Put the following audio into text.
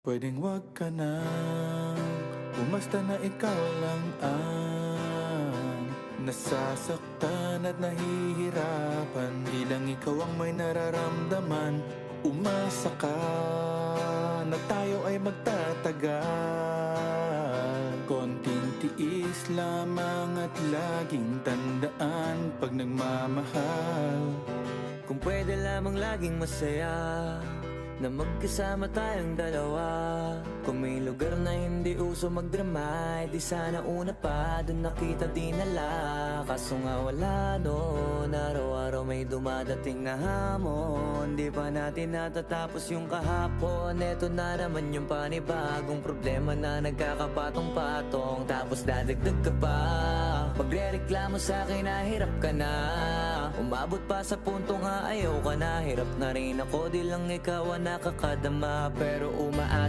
Pwedeng wag ka na, umasta na ikaw lang ang nasasaktan at nahihirapan. Di lang ikaw ang may nararamdaman. Umasa ka na tayo ay magtatagal. Konting tiis lamang at laging tandaan pag nagmamahal. Kung pwede lamang laging masaya na magkasama tayong dalawa. Kung may lugar na hindi uso magdrama, di sana una pa doon nakita dinala. Kaso nga wala noon, araw-araw may dumadating na hamon. Di pa natin natatapos yung kahapon. Eto na naman yung panibagong problema na nagkakapatong-patong. Tapos dadagdag ka pa, magrereklamo sa akin na hirap ka na. Umabot pa sa punto nga ayaw ka na. Hirap na rin ako, di lang ikaw ang nakakadama. Pero umaasa